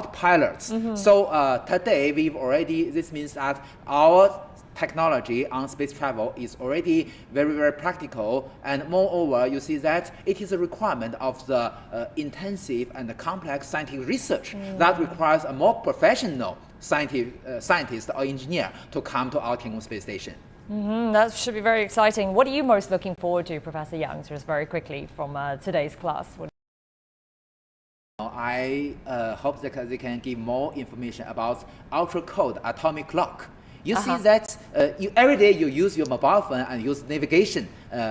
pilots. So today this means that our technology on space travel is already very, very practical, and moreover, you see that it is a requirement of the intensive and complex scientific research that requires a more professional scientist or engineer to come to our Tiangong space station. That should be very exciting. What are you most looking forward to, Professor Yang, just very quickly from today's class? I hope that they can give more information about ultra-cold atomic clock. You see that every day you use your mobile phone and use navigation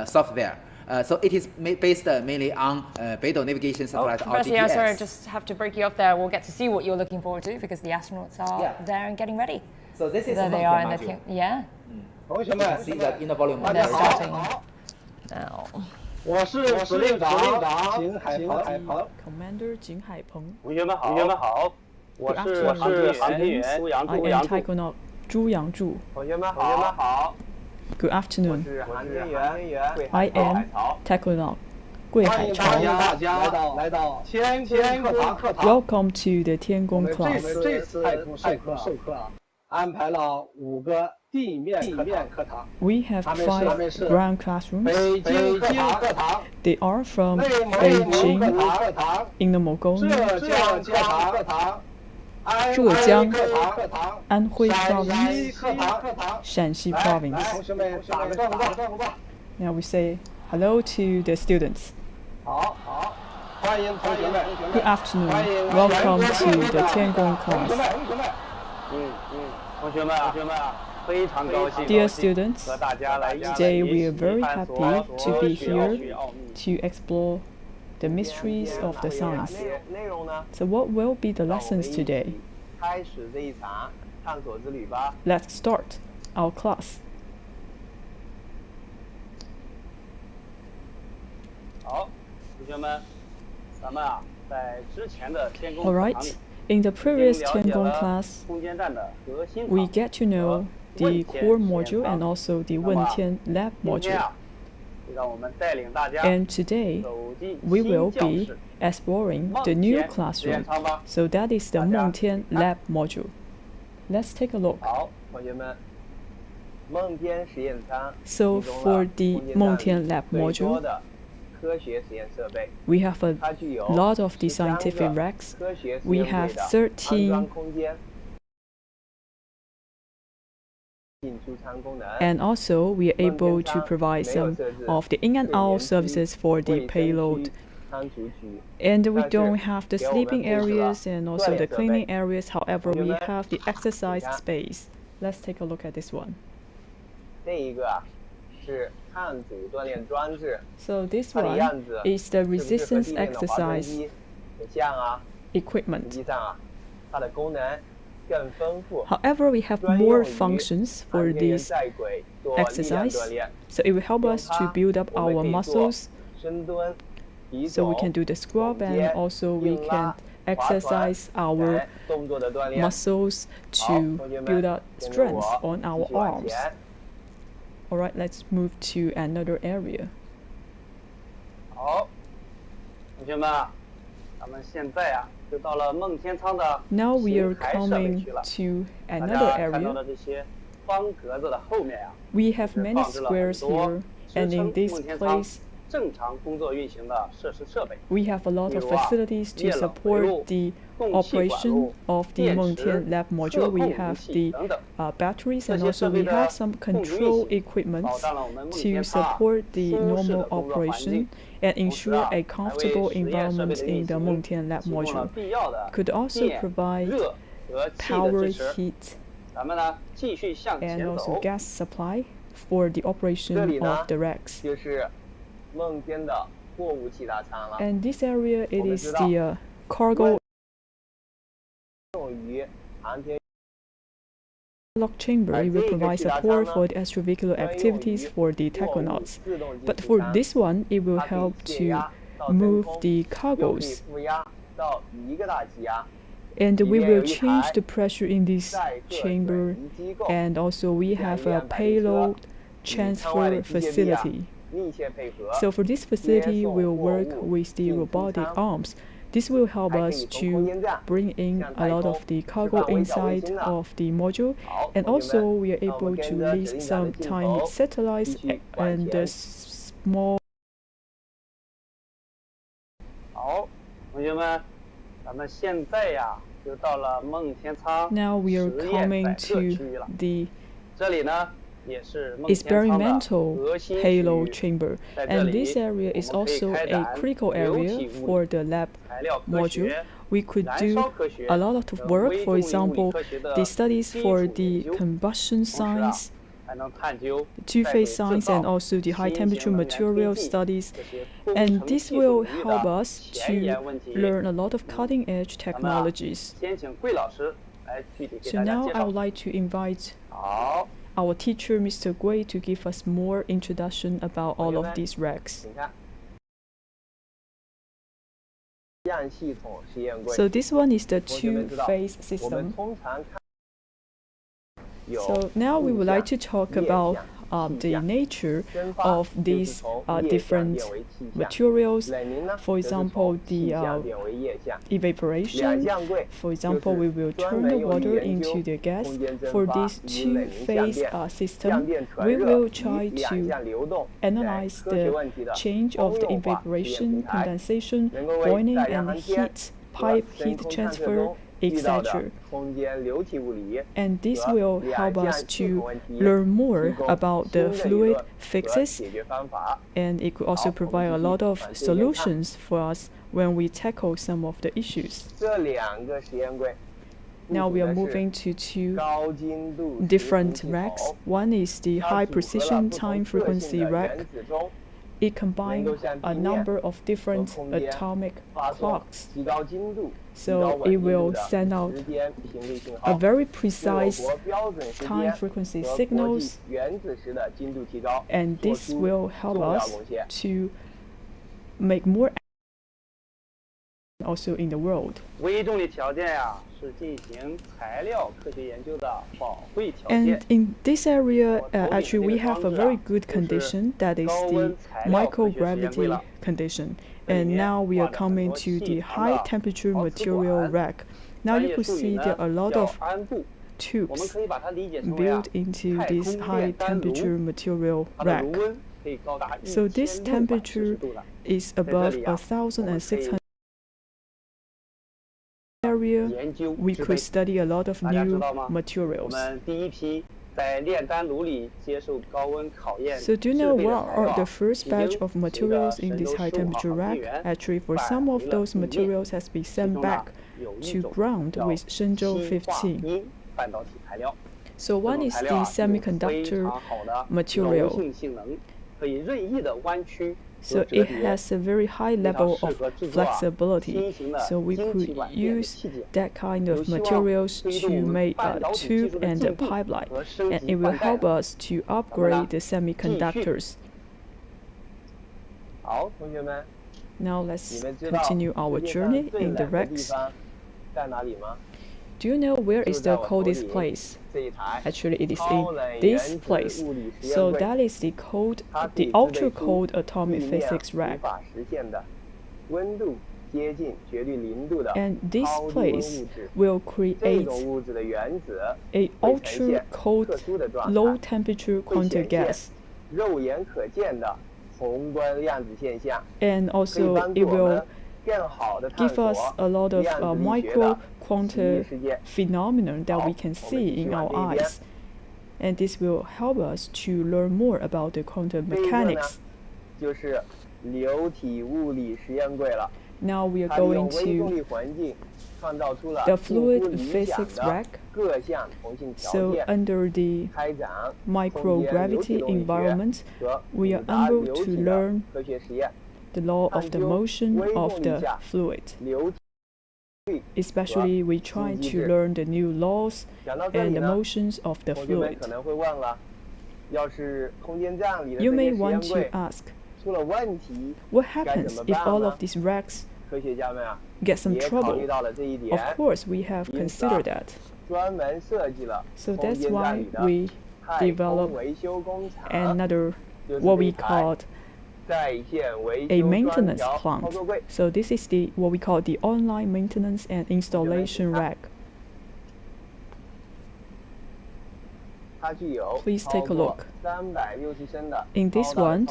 software. So it is based mainly on Beidou navigation satellite or GPS. Professor, sorry, I just have to break you off there. We'll get to see what you're looking forward to because the astronauts are there and getting ready. So this is there they are in the see that in the volume. They're starting now. 我是司令长景海鹏 Commander 景海鹏 同学们好我是航天员朱杨 I am Taikonaut 朱杨柱 同学们好 Good afternoon 我是航天员 I am Taikonaut 桂海潮 欢迎大家来到天宫课堂 Welcome to the 天宫 class 这次太空授课安排了5个地面课堂 We have 5 ground classrooms 北京课堂 They are from 内 Beijing 蒙课堂 in the Mongolian 浙江课堂 浙江 课堂 安徽陕 province 西课堂 陕西来 province 同学们打个招呼吧 Now we say hello to the students 好欢迎同学们 Good afternoon Welcome to the 天宫 class 同学们 非常高兴 Dear students, 和大家来一起 today we are very 探索 happy to be 学 here 奥秘 to explore the mysteries of the science. 内容呢 So what will be the lessons today? 开始这一场探索之旅吧 Let's start our class. 好同学们咱们在之前的天宫 All 课 right, 堂里 in the 已经 previous 了解 Tiangong 了 class, 空间站的核心 we 场 get to know the core module and also the Wentian lab 今天 module. 让我们带领大家 And today, 走进 we 新 will 教 be 室 exploring the new 梦天实验 classroom. 舱吧 So that is the Wentian lab module. Let's take a look. 好同学们梦天实验舱 So 提供了 for the 空间 Wentian 站里 lab 最多 module, 的科学实验设备 we have a 它具有 lot of the 13 scientific 个 racks. 科学实 We 验 have 柜的安装 13空间进出舱功能 And also, we are able to provide some of the in and out services for the payload. 仓储区 And we don't have the sleeping areas and also the cleaning areas. However, we have the exercise space. Let's take a look at this one. 这一个是抗阻锻炼装置 So this 它的 one 样子 is the 是不是和 resistance 地面的滑轮 exercise 机很像啊 equipment. 实际上啊它的功能更丰富 However, we have 专 more 用于 functions for 航天员 this 在轨做力量 exercise. 锻炼 So it will help us to build up 我们 our 可以做 muscles. 深蹲提 So we 肘 can do the scrub 耸 and 肩 also we 硬 can 拉 exercise 划 our 船动作的锻炼 muscles 好 to 同学们 build up 跟着 strength 我 on our 继续往 arms. 前 Alright, let's move to another area. 好同学们咱们现在啊就到了梦天舱的 Now we are 深海设备 coming 区了 to 大 another 家看到 area. 的这些方格子的后面啊 We have 是 many 放置了很 squares 多 here, 支 and 撑 in this 梦天舱 place, 正常工作运行的设施设备 we have a lot of 比如啊 facilities to 液冷回路 support the 供气管 operation 路 of the 电 Mengtian 池 lab 测 module. 控 We 仪 have 器 the 等等 batteries, 这 and 些 also 设 we 备的 have some 控制运 control 行 equipment 保障了我们梦 to 天舱 support the 舒适 normal 的工作环 operation 境 and 同时 ensure 啊 a 还为 comfortable 实验设备 environment 的 in 运 the 行 Mengtian lab 提供了 module. 必要的 Could also 电 provide 热和气的 power 支持 heat 咱们呢继续向 and 前 also 走 gas supply for the 这 operation 里呢 of the racks. 就是梦天的货物气大舱了 And this area, it 我们 is 知道 the cargo 用于航天 lock chamber. It will provide support for the extravehicular activities for the 货物 tachonauts. 自动进 But 气 for 舱 this one, it will 它可以 help 泄 to 压到真 move 空 the 又可以 cargos. 负压到一个大气压 And we 里面 will 有一 change 台 the pressure in this 载荷转 chamber. 移机构 And also we have a 200 payload 与舱外的 transfer 机械臂啊 facility. 密切配合 So for this facility, 接送 we'll 货 work 物 with the 进出 robotic 舱 arms This will help 还可 us 以从空 to 间站 bring in 向 a 太 lot 空 of the 释 cargo 放微小卫 inside 星了。 of the module, 好， and 同学 also 们， we are 那我 able 们 to 跟着 release 指令 some 杆的镜 tiny 头 satellites 继续往 and the 前。 small. 好，同学们，咱们现在呀就到了梦天舱 Now we are 实验 coming 载客 to 区域了。 the 这里呢也是梦天舱的 experimental 核心区 halo 域。 chamber, 在这 and 里 this area 我 is 们可以 also 开 a 展 critical 流 area 体物 for 理、 the lab 材料科 module. 学、 We could 燃 do 烧科学 a lot of 等 work, 微 for 动力物理 example, 科学的 the studies 基 for 础 the 研究， combustion 同时啊 science, 还能探究 two-phase 再会 science, 制 and 造 also the high 新型 temperature 能源推 material 进 studies. 这些工 And 程 this 技术 will 领域 help 的 us 前 to 沿问题。 learn a lot of cutting-edge 咱们啊 technologies. 先请桂老师来具体给 So 大家 now 介 I 绍 would。like to invite 好， our teacher, Mr. Gui, to give us more introduction about all of 同学们， these racks. 请看，实验系统实验柜。 So this one is the 同学们知道， two-phase 我们 system. 通常看有 So now we would like to talk 液 about 相、 the 气象。 nature 蒸发 of 就是 these 从液相 different 变为气象。 materials. 冷凝呢， For 则是 example, 从 the 气象变为液相。两 evaporation. 相柜 For example, we will 专 turn 门 the 用于 water 研究 into the gas. 空间蒸 For 发 this 与冷凝相 two-phase 电、相 system, 电传 we 热 will 与 try 两 to 相流动在 analyze 科学 the 问题的 change 通 of the 用化实验 evaporation, 平台， condensation, 能够为 boiling, 载人 and 航天 heat, 和 pipe 深 heat 空探测 transfer, 中遇到的 etc. 空间流体物理 And this 和 will 两 help 项 us 系统 to 问题 learn 提 more 供 about 新 the 的理 fluid 论和 fixes, 解决方法。 and it could also 好，我们 provide a 继续 lot of 往这边看。 solutions for us when we tackle some of the issues. 这两个实验柜 Now 部 we 署 are 的是 moving to two 高精度实 different 时系 racks. 统， One is the 它 high 组合了 precision 不 time 同特性 frequency 的 rack. 原子钟 It combines 能够向 a 地面 number of different 和空间 atomic 发送 clocks. 极高精度、极 So 高 it 稳定 will 度的 send out 时间频率信 a 号， very 为我 precise 国标准时 time 间 frequency 和国际 signals, 原子时的精度提高 and 做 this 出 will help 重要 us 贡献。 to make more also in the world. 微动力条件呀，是进行材料科学研究的宝贵条 And 件。 in this area, 我头顶的 actually, we 这个 have a 装置 very 啊， good 就是 condition, that is 高 the 温材料科学实验柜 microgravity 了。 condition. 这里 And 面 now we are 画了很 coming 多 to 细 the 长 high 的 temperature 陶瓷 material 管 rack. Now 专 you 业 could 术语 see 呢 there are a lot 叫 of 安布，我们 tubes 可以把它理解成为啊 built into 太 this 空 high 炼丹炉， temperature material 它的 rack. 炉温可以高达 So this 1600 temperature 度的。 is 在这 above 里啊，我们可以 1,600 area. 研究 We 制 could 备。 study a lot of 大家知 new 道吗？我 materials. 们第一批在炼丹炉里接受高温考验 So do you 制 know 备的 what 材 are 料 the 啊， first 已 batch 经 of 随着 materials in 神 this 舟 high 15号 temperature 航天 rack? 员 Actually, for 返 some of 回了 those 地面。 materials has been 其 sent 中呢 back 有一 to 种 ground 叫 with Shenzhou 烯化 15. 铟半导体材料。 So 这 one 种 is 材 the 料啊，有非 semiconductor 常好的柔 material. 性性能，可以任意的弯曲 So 和折 it 叠， has a very high 非常 level 适 of 合制作啊 flexibility. 新型的 So we 晶 could 体管电的 use 器件。 that kind 有 of 希望 materials 推动 to 我们 make 半 a 导体技 tube 术的 and a 进步 pipeline, 和升 and 级 it will 换代 help 呢。 us to upgrade the semiconductors. 好，同学们， Now 你 let's 们知道 continue our 世界上 journey 最 in the 冷的地 racks. 方在哪里吗？ Do you know where 就 is 在 the 我头 coldest 顶 place? 这一台 Actually, it is 超冷 in 原 this 子 place. 物理实 So 验柜， that is the cold, 它可 the 以 ultra 制备出 cold 地 atomic 面 physics 无 rack. 法实现的温度接近绝对零度的 And this 超低温 place 物质。 will 这 create 种物质的原子 a 会呈 ultra 现 cold 特殊的状 low 态， temperature 会 quantum 显现 gas. 肉眼可见的宏观量子现象， And 可以 also 帮 it 助我 will 们更好的探 give 索 us a lot of 量子力学 micro 的奇异 quantum 世界。 phenomenon that we 好， can 我们 see 继续 in 往 our 这一边。 eyes. And this will help us to learn more about the quantum 这一个呢 mechanics. 就是流体物理实验柜了， Now we are 它利用 going 微动 to 力环境创造出了 the 近乎 fluid 理想 physics 的 rack. 各项同性条 So 件， under the 开展空间流 microgravity 体动力学 environment, 和 we are 复杂 able 流 to 体的 learn 科学实验。 the law of the 探究 motion 微 of 动力 the 下 fluid. 流体 Especially we try 机 to 制。 learn the new laws 讲到这 and 里 the 呢， motions of the 同学们 fluid. 可能会问了，要是空间站里的 You 这 may 些实 want 验 to 柜 ask, 出了问题， what 该 happens 怎么 if 办 all 呢？ of these racks 科学家们啊， get some 也考虑 trouble? 到了这一 Of 点， course, we have 因此啊 considered that. 专门设计了 So 空 that's 间站 why 里的 we 太空 develop 维修工厂， another 就是 what 这一 we 台 called a maintenance plant. So this is the what we call the online maintenance and installation rack. Please take a look. In this one,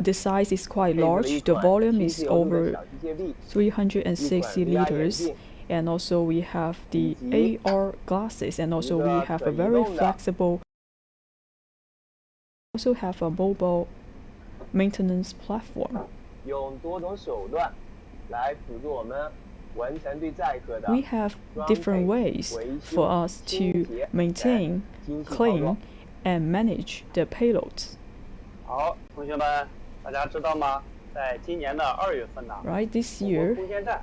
the size is quite large. The volume is over 360 liters. And also we have the AR glasses, and also we have a very flexible, also have a mobile maintenance platform. We have different ways for us to maintain, clean, and manage the payloads. 好，同学们，大家知道吗？在今年的2月份呢， Right, this year,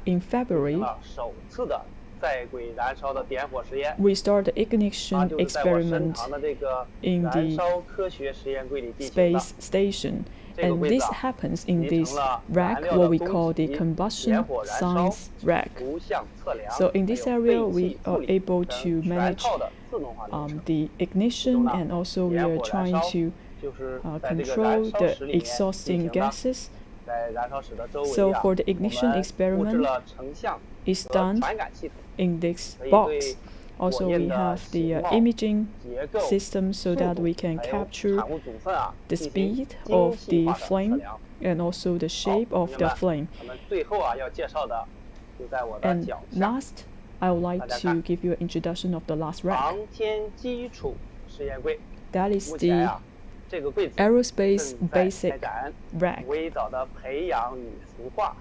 in February, 首次的在轨燃烧的点火实验。 we start the ignition 就是在我身 experiment 旁的这个 in 燃 the 烧科学实验柜里进行的。 space station. And this happens in this rack, what we call the combustion science rack. 图像测量 So in this 还有 area, 废 we 气 are 处理 able 等 to 全 manage 套的自动化流程。 the ignition, and also we are trying to 就是在这个 control 燃烧 the 室里面进 exhausting 行的。 gases. 在燃烧室的周围 So 啊， for the 我 ignition 们布置 experiment 了成像 is 和 done 传感系统， in this 可以 box. 对 Also, 火 we 焰的 have the 形貌、 imaging 结构、 system so 速 that 度 we can 还有 capture 产物组分啊 the 进行 speed 精 of 细 the 化的测 flame 量。 and also the 好， shape 同 of 学 the 们， flame. 我们最后啊要介绍的就在我的 And 脚下， last, I would like 大家 to 看。 give you an introduction of the last rack. 航天基础实验柜。 That is 目前 the 啊，这个柜子 aerospace 正在开 basic 展 rack. 微藻的培养与孵化、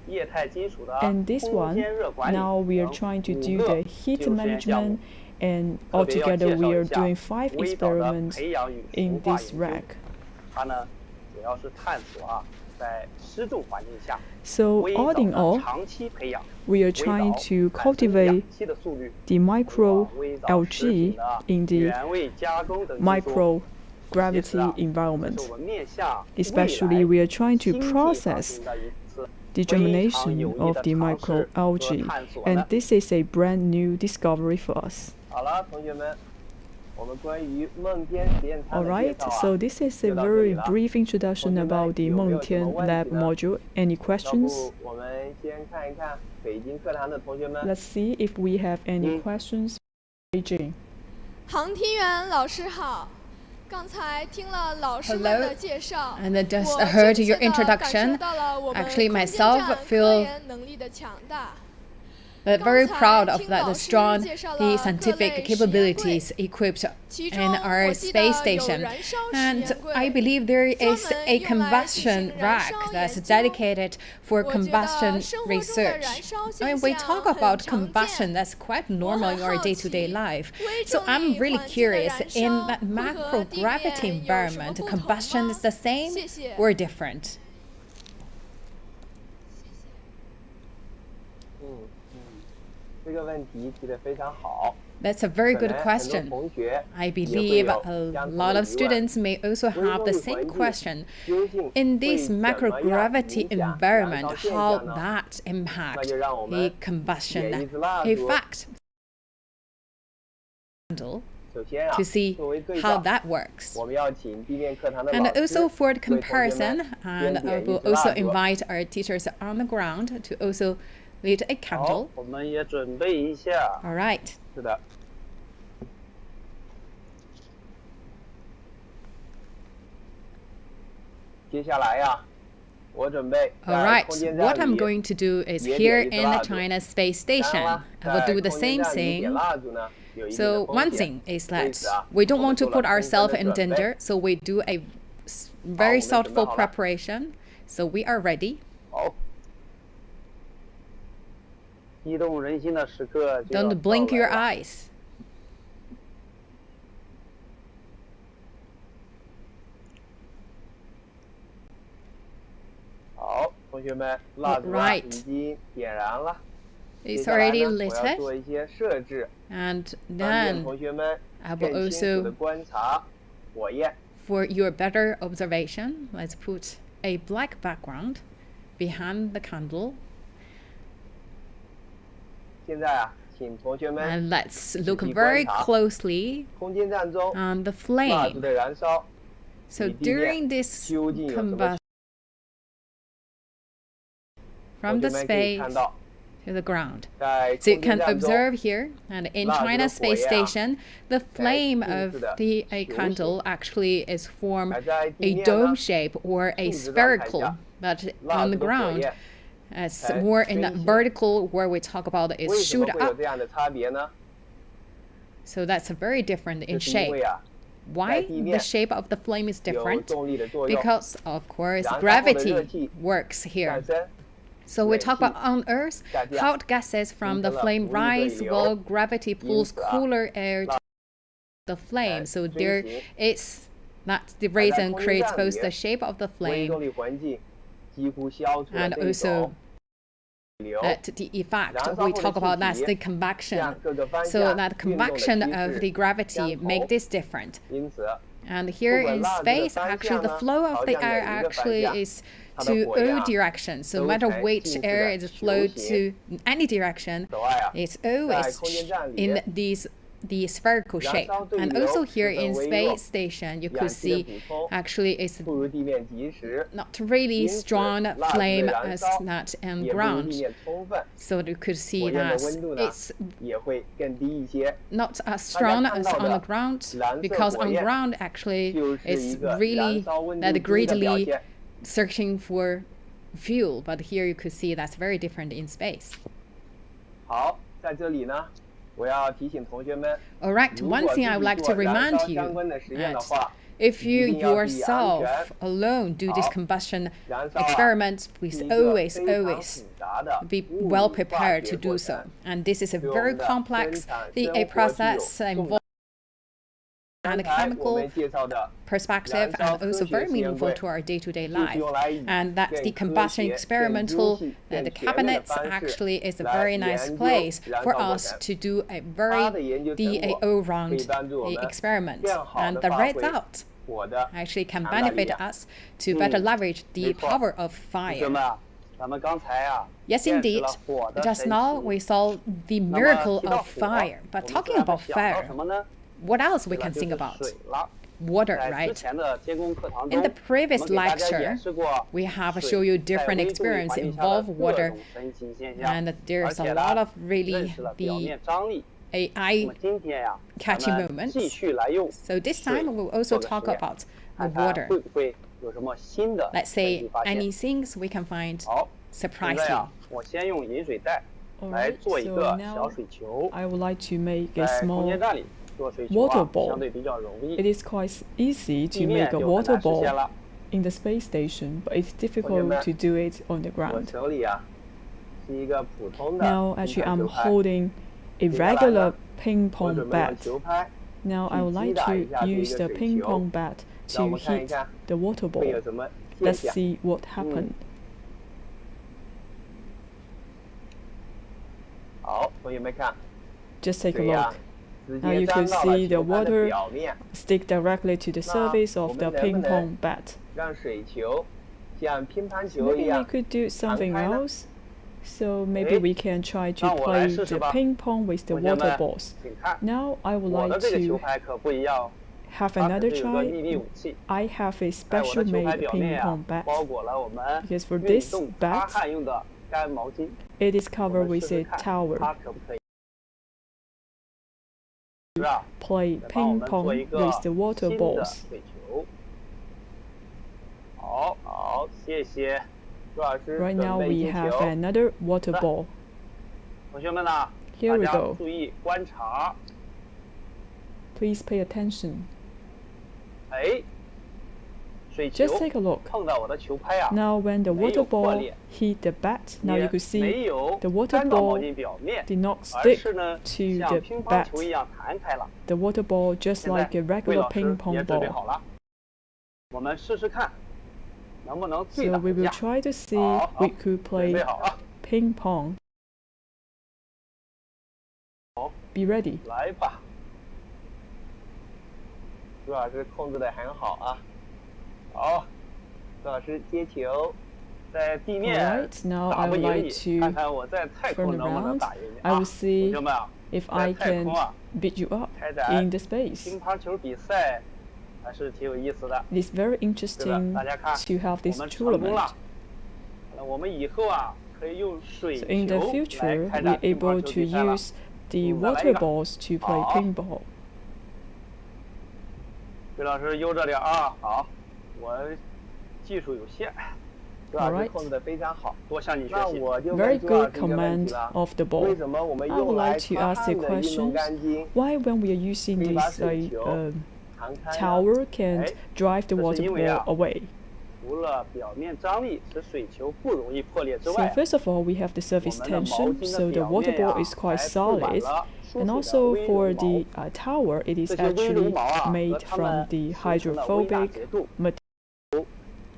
液态金属的 And this 空 one, 间热管理 now we are 等 trying to 5 do 个 the 技 heat 术实验项目 management, and 特别要 altogether 介 we 绍 are 一下 doing 5微藻的 experiments 培养与 in 孵化 this 研究。 rack. 它呢，主要是探索啊，在湿度环境下， So 微 all 藻 in 的 all, 长期培养， we are 微 trying 藻 to 产生氧 cultivate 气的速率， the micro 微藻食品 algae 的 in the 原味加工等技术。 micro 其实 gravity 啊， environment. 这是我们面向 Especially, we are trying to 新技发 process 行的一次 the 非常有 germination 益 of 的 the 尝 micro 试和 algae, 探索 and 呢。 this is a brand new discovery for us. 好了，同学们，我们关于梦天实验舱的介 Alright, 绍啊， so this is a 就到这里 very 了。 brief introduction 同学们 about the 有没有什么 Mengtian 问 lab 题呢？ module. Any 要 questions? 不我们先看一看北京课堂的同学们。 Let's see if we have any questions. Beijing. 航天员老师好，刚才听了老师们的介绍， And I just 我 heard 真 your 切地感 introduction. 受到了我们 Actually, 空间 myself 站科 feel 研能力的强大。 But very 刚才 proud of 听 that 老 the 师 strong 介绍了 the 各类 scientific 实验柜， capabilities equipped 其中 in our 我记得 space 有 station. 燃烧实 And 验 I 柜。 believe there 专 is 门 a 用来进行 combustion 燃 rack 烧 that's 研究。 dedicated for 我觉得 combustion 生活中的 research. 燃烧 I 现 mean, we 象 talk 很 about 常 combustion 见。 that's quite 我 normal 很 in our 好 day-to-day 奇， life. 微 So 重 I'm 力 really 环境的 curious 燃 in 烧 that 会和 macro 地 gravity 面有什么 environment, 不同 combustion 吗？ is the same 谢谢。 or different? 这个问题提得非常好。 That's a very 本 good 来很多 question. 同学 I 也会 believe 有 a 相同 lot 的 of 疑问。 students may also 微 have 重 the 力 same 环境 question. 究竟 In 会 this 怎么样 microgravity 影响燃 environment, 烧现 how 象呢？ that 那 impact 就让我 the 们 combustion 点一支蜡 effect 首先啊 to，see 作为对 how 照， that works. 我们要请地面课堂的 And 老师 also for the 为同学们 comparison, and 先 I 点一 will 支蜡 also 烛。 invite our teachers on the ground to also lit a 好 candle.，我们也准备一下。 All right. 是的。接下来呀，我准备 All 在 right. 空间 What 站 I'm 里 going to do is 也 here 点一支 in 蜡 the 烛。 China Space 当然 Station, 了， I will 在 do the 空间 same 站里点 thing. 蜡烛呢，有一定 So 的 one 风险。 thing is 对 that 此啊， we don't 我们 want to 做了 put 充分 ourselves 的 in 准备。 danger, so we do a very 我们准备 thoughtful 好了。 preparation. So we are ready. 好，激动人心的时刻就要 Don't blink 到 your 来了。 eyes. 好，同学们，蜡烛啊 Right. 已经点燃了。接 It's 下来 already 呢，我 lit 要 it. 做一些设置， And 方便 then 同学们 I will 更清楚的 also, 观察火焰。 for your better observation, let's put a black background behind the candle. 现在啊，请同学们 And let's look 仔细 very 观察 closely 空间站中 on the 蜡烛 flame. 的燃烧 So 与地面 during this 究竟有什么 combustion, from the space to the ground. So you can observe here, and in China Space Station, the flame of the candle actually is form a dome shape or a spherical, but on the ground, it's more in that vertical where we talk about it shoot up. So that's very different in shape. Why the shape of the flame is different? Because, of course, gravity works here. So we talk about on Earth, hot gases from the flame rise while gravity pulls cooler air to the flame. So there is that's the reason creates both the shape of the flame and also that the effect we talk about, that's the convection. So that convection of the gravity make this different. And here in space, actually the flow of the air actually is to all directions. So no matter which air is flowed to any direction, it's always in the spherical shape. And also here in space station, you could see actually it's not really strong flame as that on ground. So you could see that it's not as strong as on the ground, because on ground actually it's really that greatly searching for fuel, but here you could see that's very different in space. Alright, one thing I would like to remind you that if you yourself alone do this combustion experiment, please always be well prepared to do so. And this is a very complex process involving and a chemical perspective, and also very meaningful to our day-to-day life. And that the combustion experimental, the cabinets actually is a very nice place for us to do a very all-round experiment. And the result actually can benefit us to better leverage the power of fire. Yes, indeed. Just now we saw the miracle of fire. But talking about fire, what else we can think about? Water, right? In the previous lecture, we have shown you different experience involve water, and there's a lot of really the eye-catching moments. So this time we'll also talk about the water. Let's say any things we can find surprising. Alright, so now I would like to make a small water ball. It is quite easy to make a water ball in the space station, but it's difficult to do it on the ground. Now actually I'm holding a regular ping pong bat. Now I would like to use the ping pong bat to hit the water ball. Let's see what happened. Just take a look. Now you can see the water stick directly to the surface of the ping pong bat. Maybe we could do something else. So maybe we can try to play the ping pong with the water balls. Now I would like to have another try. I have a special made ping pong bat, because for this bat, it is covered with a towel. Play ping pong with the water balls. Right now we have another water ball. Here we go. Please pay attention. Just take a look. Now when the water ball hit the bat, now you could see the water ball did not stick to the bat. The water ball just like a regular ping pong ball. So we will try to see we could play ping pong. Be ready. Alright, now I would like to turn around. I will see if I can beat you up in the space. It is very interesting to have this tournament. So in the future, we're able to use the water balls to play pinball. 魏老师悠着点啊，好，我技术有限，魏老师控制的非常好，多向你学习。Very good command of the ball. I would like to ask the question: why, when we are using this tower, can't drive the water ball away? 除了表面张力使水球不容易破裂之 So 外， first of all, we have the surface tension, so the water ball is quite solid. And also for the tower, it is actually made from the hydrophobic material.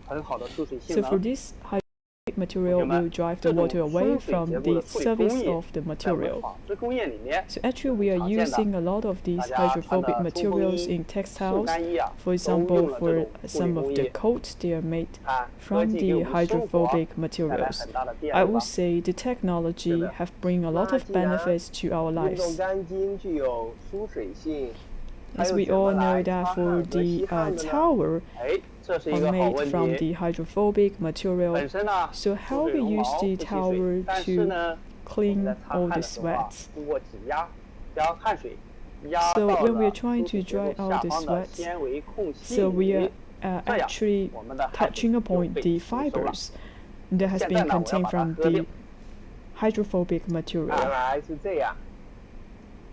很好的出水性 So 能。 for this hydrophobic material will drive the water away from the surface of the material. 纺织工业里面， So actually we are using a lot of these hydrophobic materials in textiles. For example, for some of the coats, they are made from the hydrophobic materials. I would say the technology have bring a lot of benefits to our 运动 lives. 干巾具有疏水性。 As we all know that for the tower 哎，这是一 are 个好 made 问 from 题。 the hydrophobic material. 本身呢， So how 水 we 绒 use 毛 the 不吸水 tower 但是 to 呢， clean 在擦 all 汗 the 的时候啊 sweats? 通过挤压将汗水压 So 到 when we are 了 trying 疏 to 水结 dry 构 out 下 the 方的 sweats, 纤维空隙 so we are 里，这样 actually 我们的汗水 touching 就 upon 被 the 吸收了。 fibers that has 现 been 在呢，我要 contained 把它 from 喝掉 the。hydrophobic 原 material. 来是这样，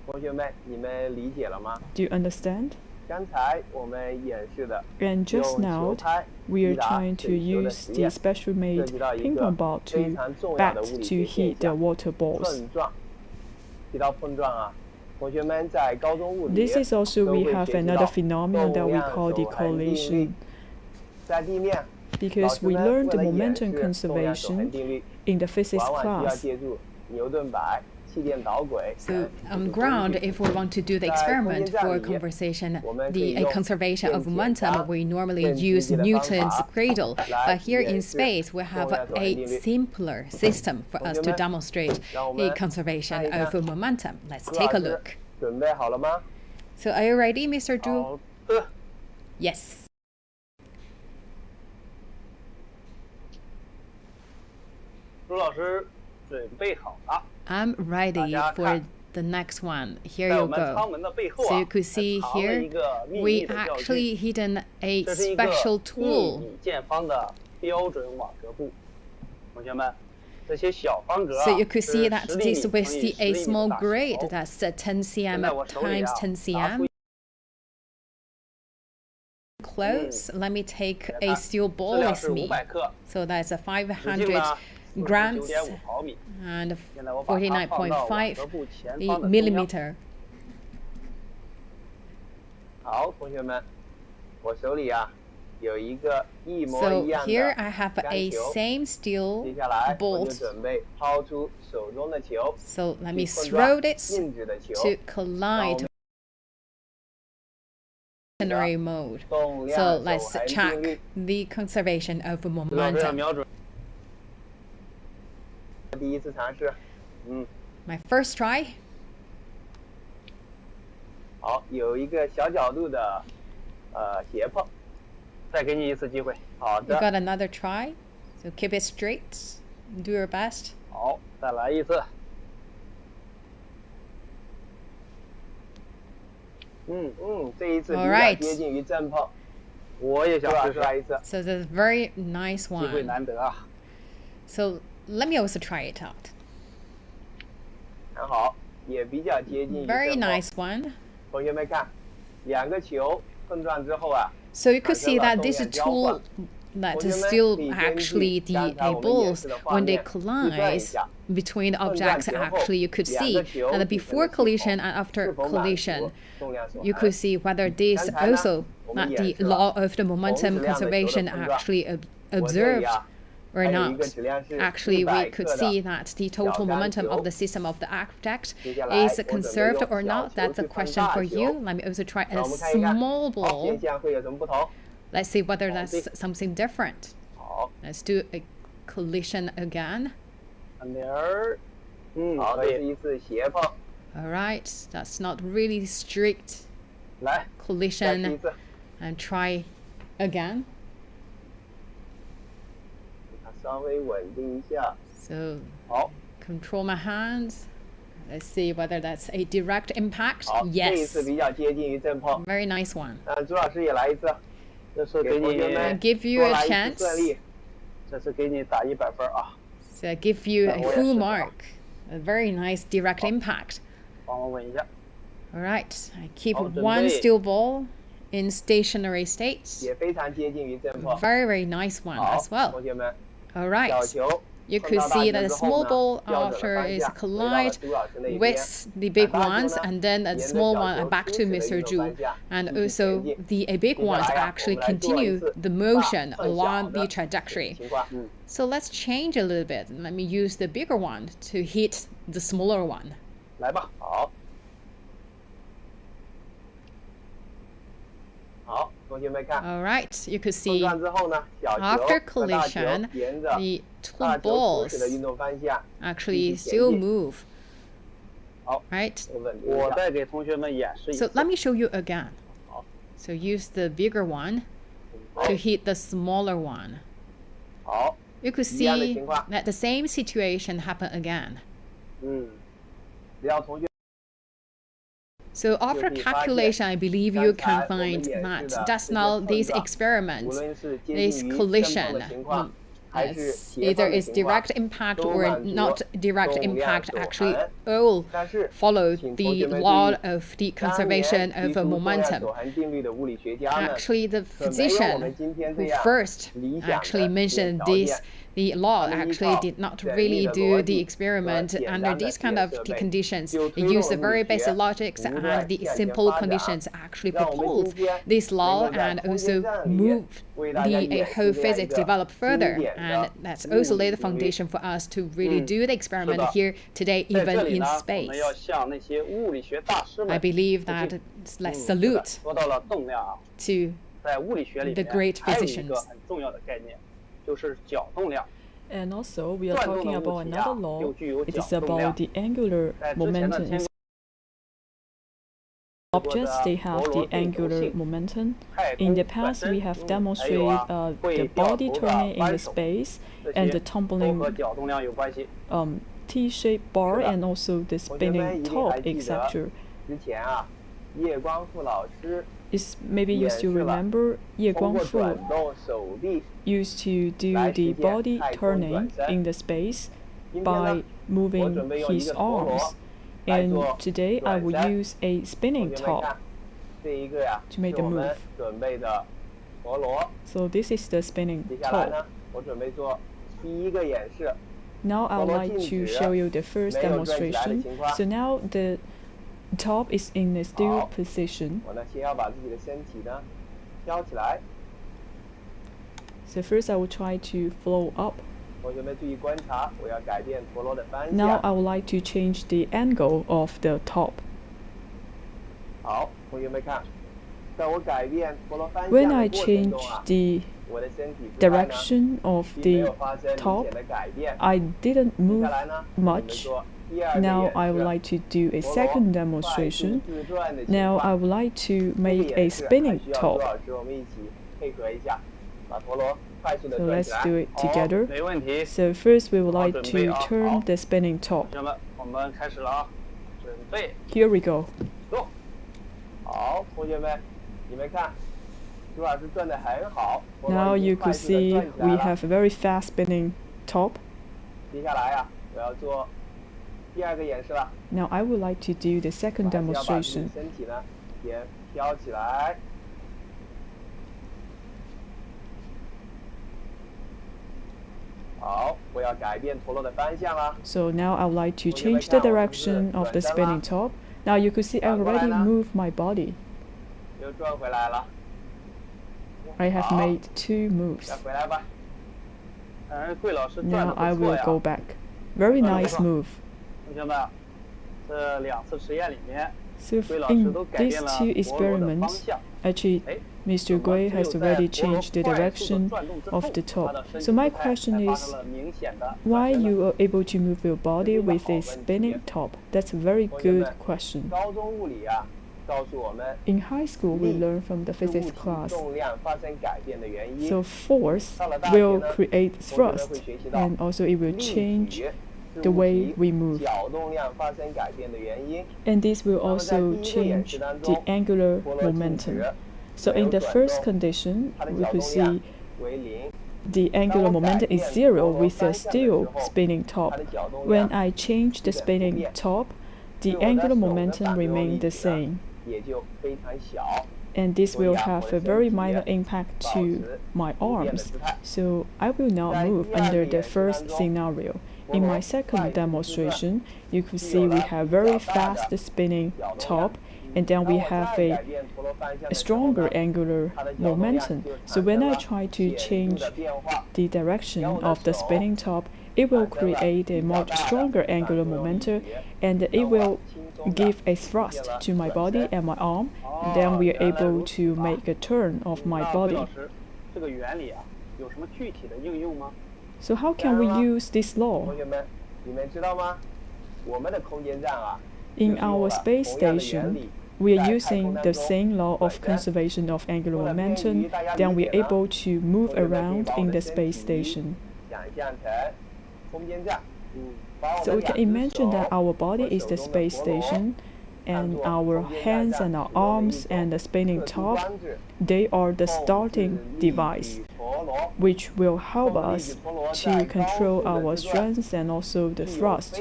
同学们，你们理解了吗？ Do you understand? 刚才我们演示的 And just 用 now, 球拍 we are 击打 trying to 水球的 use 实 the 验， special 涉 made 及到一 ping 个 pong ball 非 to 常重要 bat 的物理 to 学现 heat the 象 water balls. 碰撞。提到碰撞啊，同学们在高中物理 This is also 都 we 会 have 学习 another 到 phenomenon that 动 we 量 call the 守恒定律 collation. 在地面，老 Because 师 we 们 learned 为 the 了演 momentum 示动量守恒 conservation 定律， in the physics 往往需要 class. 借助牛顿摆、气垫导轨。 So on ground, if we want to do the experiment for conversation, the conservation of momentum, we normally use Newton's cradle. But here in space, we have a simpler system for us to demonstrate the conservation of momentum. Let's take a look. 准备好了吗？ So are you ready, Mr. Zhu? 好的。 Yes. 朱老师准备好了。 I'm ready for the next one. Here 在我 you 们舱 go. 门的背后 So 啊， you could see 藏了 here, 一个秘 we 密的教具。 actually hidden a 这是一个 special 1 tool. 米见方的标准网格布。同学们，这些小方格啊 So you could 是 see that 10厘 this 米 with 乘以 the, a 10厘米 small 的大 grid 小。 that's 10 cm 在我手里 times 啊， 10拿出 cm. Close. Let me take a steel 质 ball 量 with 是 me. 500克， So that's a 直径呢 500 grams 9.5毫米。 and 现在我把它放到网格 49.5 布前方的中央。 millimeter. 好，同学们，我手里啊有一个一模 So 一样 here 的 I have 杆 a 球。 same 接 steel 下来我就 bolt. 准备抛出手中的球， So let me 去碰撞 throw this 静止的球， to collide stationary mode. 动 So 量守 let's 恒定 check 律。 the conservation of 老师要 momentum. 瞄准。第一次尝试， My first try. 好，有一个小角度的斜碰，再给你一次机会。好 You 的， got another try. So keep it straight. Do your best. 好，再来一次。这一次比较 Alright. 接近于正碰，我也想试试来一次， So that's a very nice 机会 one. 难得啊。 So let me also try it out. 很好，也比较接近于 Very 正碰。 nice one. 同学们看，两个球碰撞之后啊， So you could see that this tool that is still actually the balls when they collide between objects actually you could see and before collision and after collision you could see whether this also that the law of the momentum conservation actually observed or not. Actually, we could see that the total momentum of the system of the object is conserved or not. That's a question for you. Let me also try a small 好， ball. 现象会有什么不同？ Let's see whether that's something different. 好， Let's do a collision again. 看点儿，好，这是一次斜碰， All right, that's not really strict 来，再试一 collision. 次， And try again. 它稍微稳定一下。So control my hands. Let's see whether that's a direct impact. Yes. Very nice one. I give you a chance. So I give you a full mark. A very nice direct impact. All right. I keep one still ball in stationary state. Very, very nice one as well. All right. You could see that the small ball after is collide with the big ones, and then the small one back to Mr. Zhu. And also the big ones actually continue the motion along the trajectory. So let's change a little bit. Let me use the bigger one to hit the smaller one. All right, you could see after collision, the two balls actually still move. Right? So let me show you again. So use the bigger one to hit the smaller one. You could see that the same situation happen again. So after calculation, I believe you can find that just now this experiment, this collision, either is direct impact or not direct impact, actually all follow the law of the conservation of momentum. Actually, the physician who first actually mentioned this, the law actually did not really do the experiment under these kind of the conditions. They used the very basic logics and the simple conditions actually propose this law and also move the whole physics develop further. And that's also laid the foundation for us to really do the experiment here today, even in space. I believe that let's salute to the great physicians. And also, we are talking about another law. It is about the angular momentum. Objects, they have the angular momentum. In the past, we have demonstrated the body turning in the space and the tumbling T-shaped bar and also the spinning top, etc. Maybe you still remember Ye Guangfu used to do the body turning in the space by moving his arms. And today I will use a spinning top to make the move. So this is the spinning top. Now I would like to show you the first demonstration. So now the top is in a still position. So first I will try to flow up. Now I would like to change the angle of the top. When I change the direction of the top, I didn't move much. Now I would like to do a second demonstration. Now I would like to make a spinning top. So let's do it together. So first we would like to turn the spinning top. Here we go. Now you could see we have a very fast spinning top. Now I would like to do the second demonstration. So now I would like to change the direction of the spinning top. Now you could see I already moved my body. I have made two moves. Now I will go back. Very nice move. So in these two experiments, actually Mr. Gui has already changed the direction of the top. So my question is, why you are able to move your body with a spinning top? That's a very good question. In high school, we learn from the physics class. So force will create thrust, and also it will change the way we move. And this will also change the angular momentum. So in the first condition, we could see the angular momentum is 0 with a still spinning top. When I change the spinning top, the angular momentum remains the same. And this will have a very minor impact to my arms. So I will not move under the first scenario. In my second demonstration, you could see we have very fast spinning top, and then we have a stronger angular momentum. So when I try to change the direction of the spinning top, it will create a much stronger angular momentum, and it will give a thrust to my body and my arm, and then we are able to make a turn of my body. So how can we use this law? In our space station, we are using the same law of conservation of angular momentum, then we are able to move around in the space station. So we can imagine that our body is the space station, and our hands and our arms and the spinning top, they are the starting device, which will help us to control our strength and also the thrust.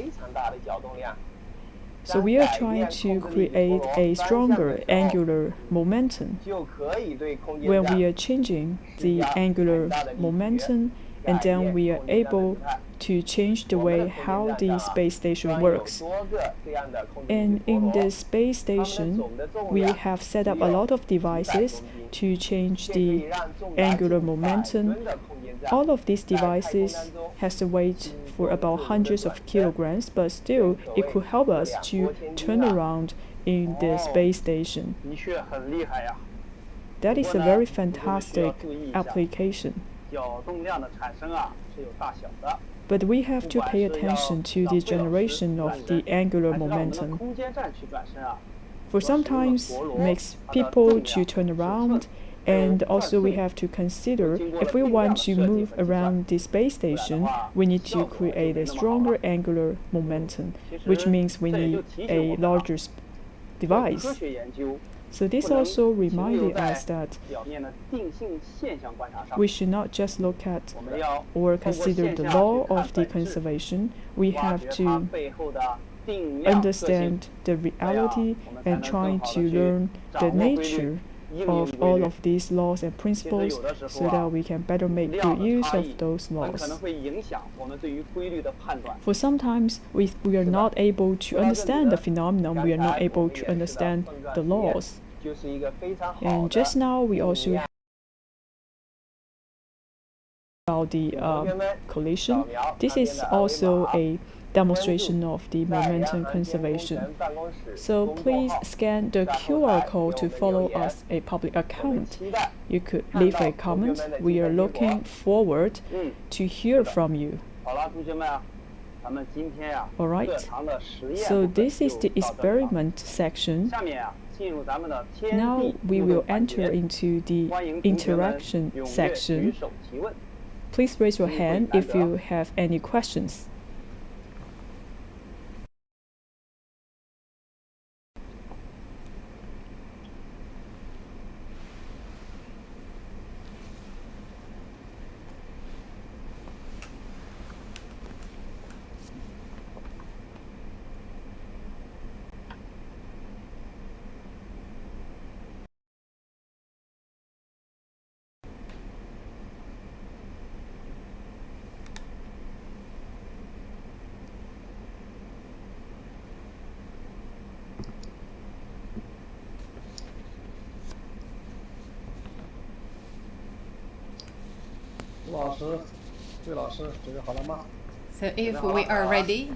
So we are trying to create a stronger angular momentum. When we are changing the angular momentum, and then we are able to change the way how the space station works. And in the space station, we have set up a lot of devices to change the angular momentum. All of these devices has a weight for about hundreds of kilograms, but still it could help us to turn around in the space station. That is a very fantastic application. But we have to pay attention to the generation of the angular momentum. For sometimes makes people to turn around, and also we have to consider if we want to move around the space station, we need to create a stronger angular momentum, which means we need a larger device. So this also reminded us that we should not just look at or consider the law of the conservation. We have to understand the reality and try to learn the nature of all of these laws and principles so that we can better make good use of those laws. For sometimes we are not able to understand the phenomenon, we are not able to understand the laws. And just now we also have about the collision. This is also a demonstration of the momentum conservation. So please scan the QR code to follow us a public account. You could leave a comment. We are looking forward to hear from you. Alright, so this is the experiment section. Now we will enter into the interaction section. Please raise your hand if you have any questions. So if we are ready,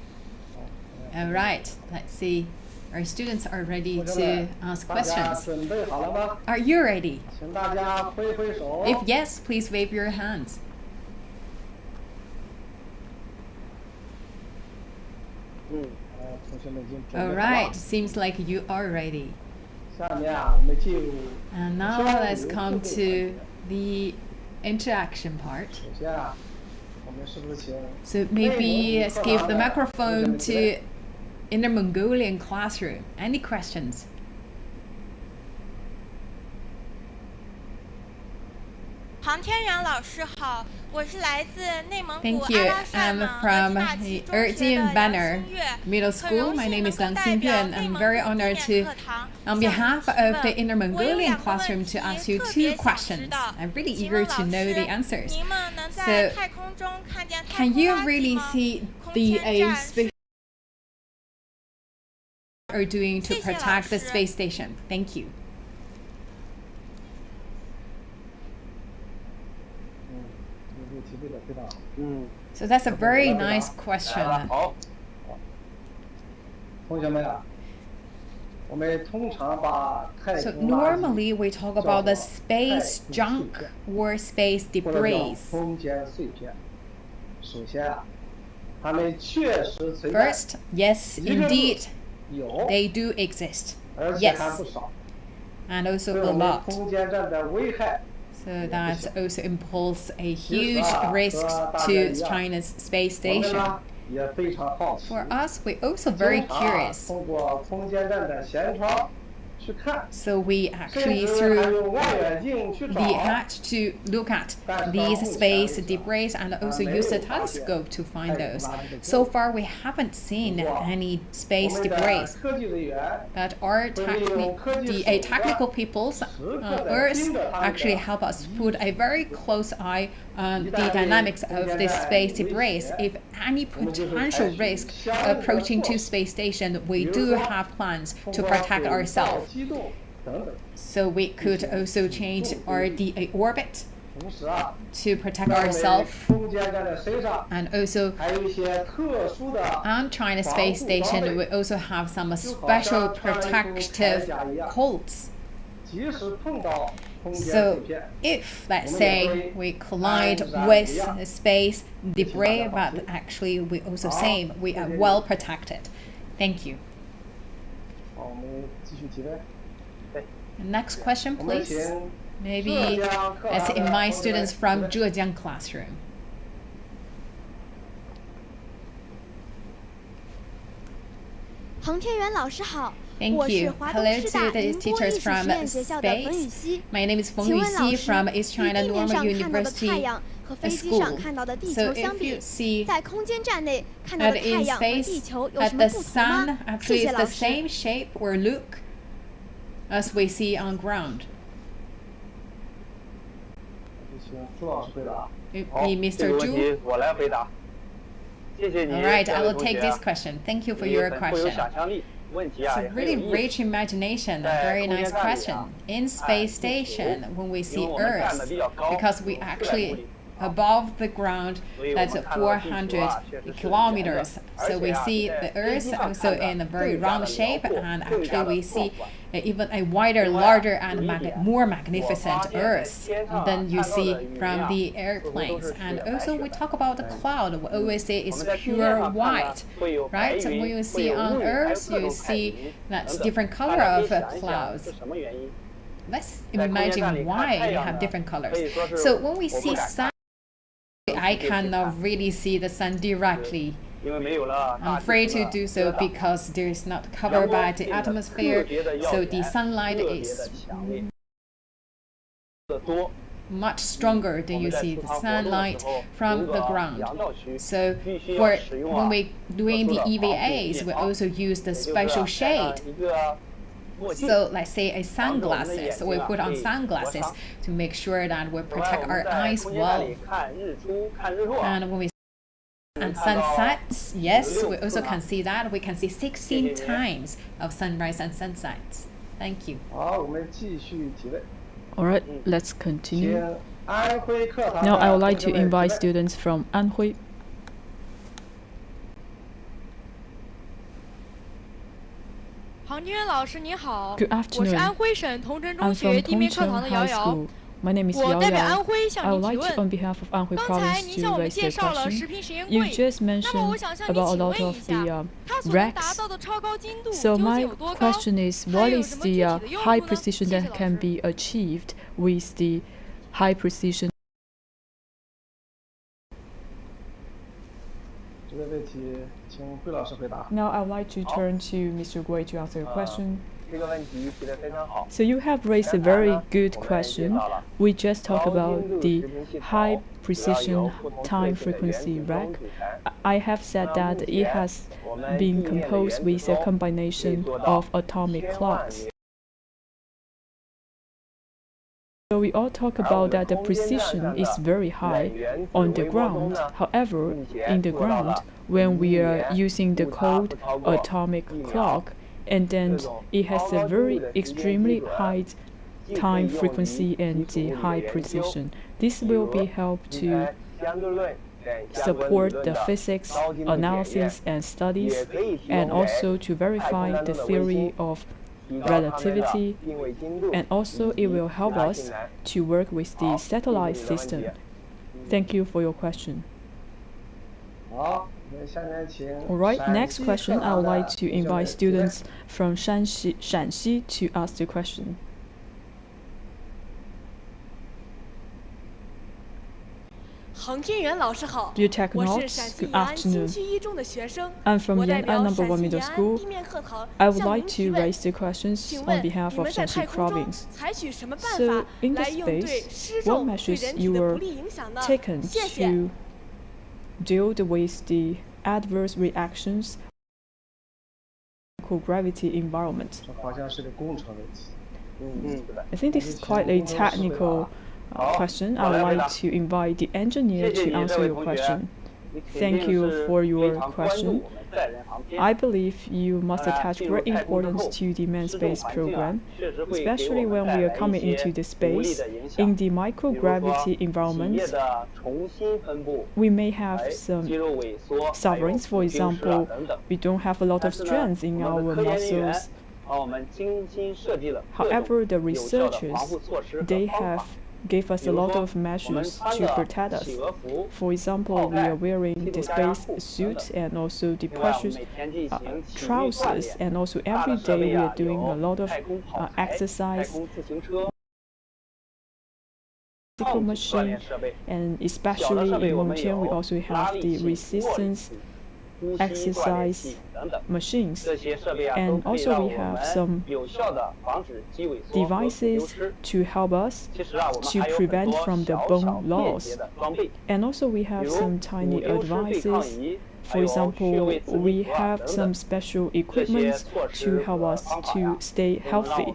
all right, let's see. Our students are ready to ask questions. Are you ready? If yes, please wave your hands. All right, seems like you are ready. And now let's come to the interaction part. So maybe let's give the microphone to Inner Mongolian classroom. Any questions? Thank you. I'm from the Erjian Banner Middle School. My name is Lang Xingyuan. I'm very honored to, on behalf of the Inner Mongolian classroom, to ask you 2 questions. I'm really eager to know the answers. So, can you really see the space are doing to protect the space station? Thank you. So that's a very nice question. So normally we talk about the space junk or space debris. First, yes, indeed, they do exist. Yes, and also a lot. So that also imposes a huge risk to China's space station. For us, we're also very curious. So we actually, through the hatch, to look at these space debris and also use the telescope to find those. So far, we haven't seen any space debris, but our technical peoples on Earth actually help us put a very close eye on the dynamics of this space debris. If any potential risk approaching to space station, we do have plans to protect ourselves. So we could also change our orbit to protect ourselves, and also on China space station we also have some special protective codes. So if, let's say, we collide with space debris, but actually we also say we are well protected. Thank you. Next question, please. Maybe let's invite students from Zhejiang classroom. Thank you. Hello to the teachers from space. My name is Feng Yuxi from East China Normal University School. So if you see that in space, at the sun actually is the same shape or look as we see on ground. Mr. Zhu. Alright, I will take this question. Thank you for your question. It's a really rich imagination, a very nice question. In space station, when we see Earth, because we actually above the ground, that's 400 kilometers. So we see the Earth also in a very round shape, and actually we see even a wider, larger, and more magnificent Earth than you see from the airplanes. And also we talk about the cloud. We always say it's pure white, right? So when you see on Earth, you see that's different color of clouds. Let's imagine why we have different colors. So when we see sun, I cannot really see the sun directly. I'm afraid to do so because there is not covered by the atmosphere, so the sunlight is much stronger than you see the sunlight from the ground. So for when we doing the EVAs, we also use the special shade. So let's say a sunglasses, we put on sunglasses to make sure that we protect our eyes well. And when we and sunsets, yes, we also can see that. We can see 16 times of sunrise and sunsets. Thank you. Alright, let's continue. Now I would like to invite students from Anhui. Good afternoon. I'm from Tongcheng High School. My name is Yao Yao. I would like to, on behalf of Anhui Province, to raise the question. You just mentioned about a lot of the racks. So my question is, what is the high precision that can be achieved with the high precision? Now I would like to turn to Mr. Gui to answer your question. So you have raised a very good question. We just talked about the high precision time frequency rack. I have said that it has been composed with a combination of atomic clocks. So we all talk about that the precision is very high on the ground. However, in the ground, when we are using the cold atomic clock, and then it has a very extremely high time frequency and the high precision. This will be help to support the physics analysis and studies, and also to verify the theory of relativity, and also it will help us to work with the satellite system. Thank you for your question. Alright, next question, I would like to invite students from Shanxi to ask the question. Dear Technauts, good afternoon. I'm from Yan'an No. 1 Middle School. I would like to raise the questions on behalf of Shanxi Province. So, in the space, what measures you were taken to deal with the adverse reactions in microgravity environment? I think this is quite a technical question. I would like to invite the engineer to answer your question. Thank you for your question. I believe you must attach great importance to the manned space program, especially when we are coming into the space. In the microgravity environment, we may have some sufferings. For example, we don't have a lot of strength in our muscles. However, the researchers, they have gave us a lot of measures to protect us. For example, we are wearing the space suit and also the pressure trousers, and also every day we are doing a lot of exercise. Machine, and especially in Longqian, we also have the resistance exercise machines, and also we have some devices to help us to prevent from the bone loss, and also we have some tiny devices. For example, we have some special equipment to help us to stay healthy.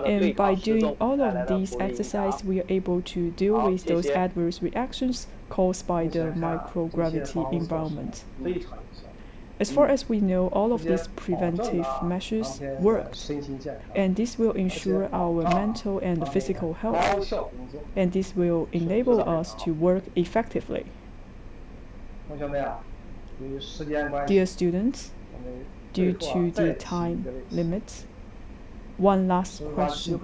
And by doing all of these exercises, we are able to deal with those adverse reactions caused by the microgravity environment. As far as we know, all of these preventive measures work, and this will ensure our mental and physical health, and this will enable us to work effectively. Dear students, due to the time limits, one last question.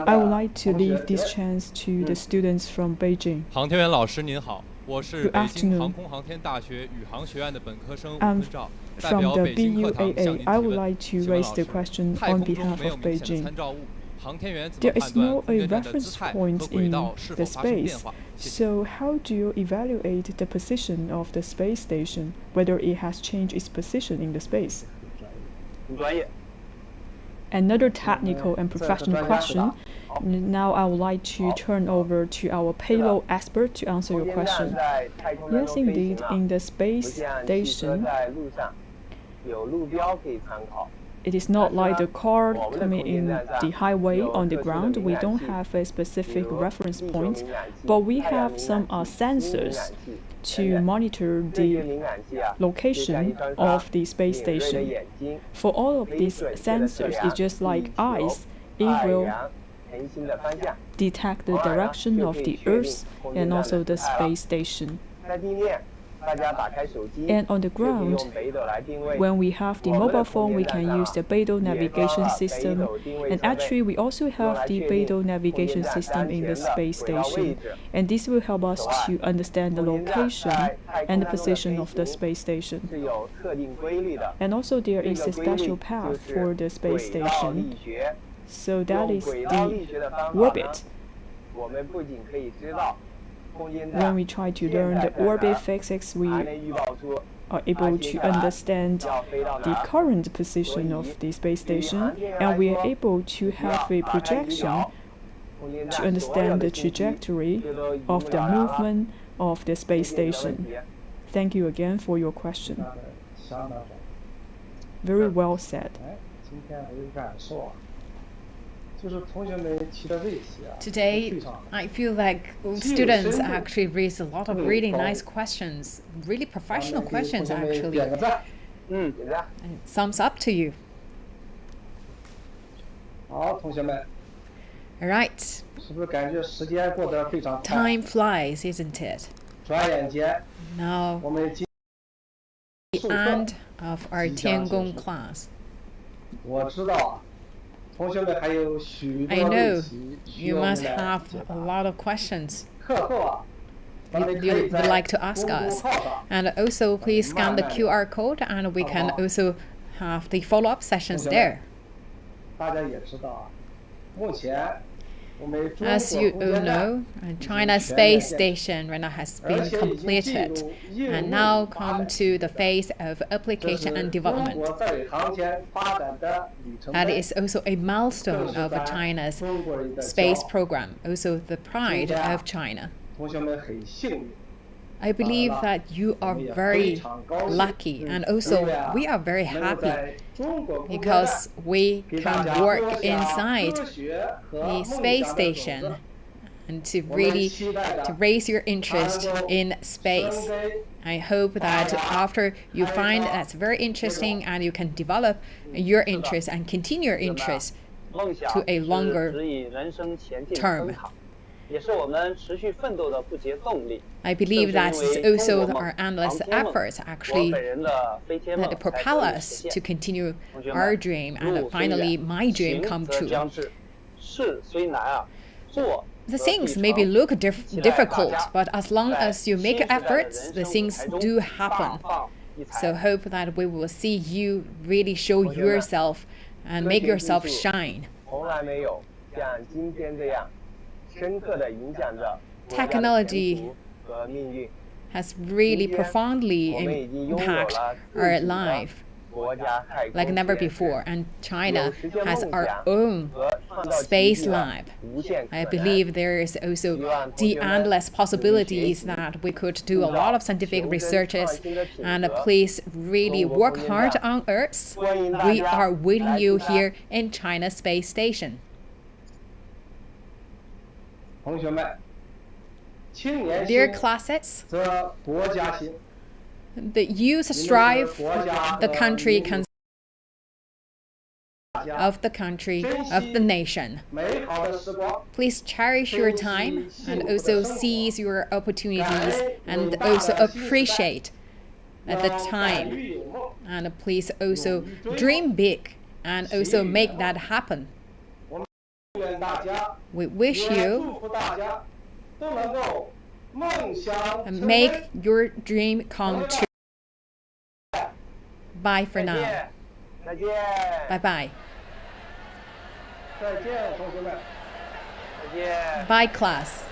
I would like to leave this chance to the students from Beijing. 航天员老师您好，我是 Good 北京 afternoon. 航空航天大学宇航学院的本科生吴 I'm 坤照，代 From 表 the 北京课堂向您 BUAA, 提 I would 问。 like to 请问 raise 老 the 师， question 太 on 空中 behalf 没有 of 明显的 Beijing. 参照物，航天员怎 There 么 is 判断 no 空 a 间站的姿 reference 态和 point 轨 in 道是 the 否发生变 space. 化？谢谢。 So how do you evaluate the position of the space station, whether it has changed its position in the space? 很专业。 Another technical and professional question. Now I would like to turn over to our payload expert to answer your question. Yes, indeed, in the space station, it is not like the car coming in the highway on the ground. We don't have a specific reference point, but we have some sensors to monitor the location of the space station. For all of these sensors, it's just like eyes. It will detect the direction of the Earth and also the space station. And on the ground, when we have the mobile phone, we can use the Beidou navigation system. And actually, we also have the Beidou navigation system in the space station. And this will help us to understand the location and the position of the space station. And also, there is a special path for the space station. So that is the orbit. When we try to learn the orbit physics, we are able to understand the current position of the space station, and we are able to have a projection to understand the trajectory of the movement of the space station. Thank you again for your question. Very well said. Today, I feel like students actually raised a lot of really nice questions, really professional questions actually. And thumbs up to you. All right. Time flies, isn't it? Now, the end of our Tiangong class. I know you must have a lot of questions you'd like to ask us. And also, please scan the QR code and we can also have the follow-up sessions there. As you all know, China's space station right now has been completed and now come to the phase of application and development. That is also a milestone of China's space program, also the pride of China. I believe that you are very lucky, and also we are very happy because we can work inside the space station and to really raise your interest in space. I hope that after you find that's very interesting and you can develop your interest and continue your interest to a longer term. I believe that is also our endless efforts actually that propel us to continue our dream and finally my dream come true. The things maybe look difficult, but as long as you make efforts, the things do happen. So hope that we will see you really show yourself and make yourself shine. Technology has really profoundly impacted our life like never before, and China has our own space lab. I believe there is also the endless possibilities that we could do a lot of scientific researches, and please really work hard on Earth. We are waiting you here in China Space Station. Dear classmates, the youth strive the country of the nation. Please cherish your time and also seize your opportunities and also appreciate the time. And please also dream big and also make that happen. We wish you make your dream come true. Bye for now. Bye-bye. Bye, class.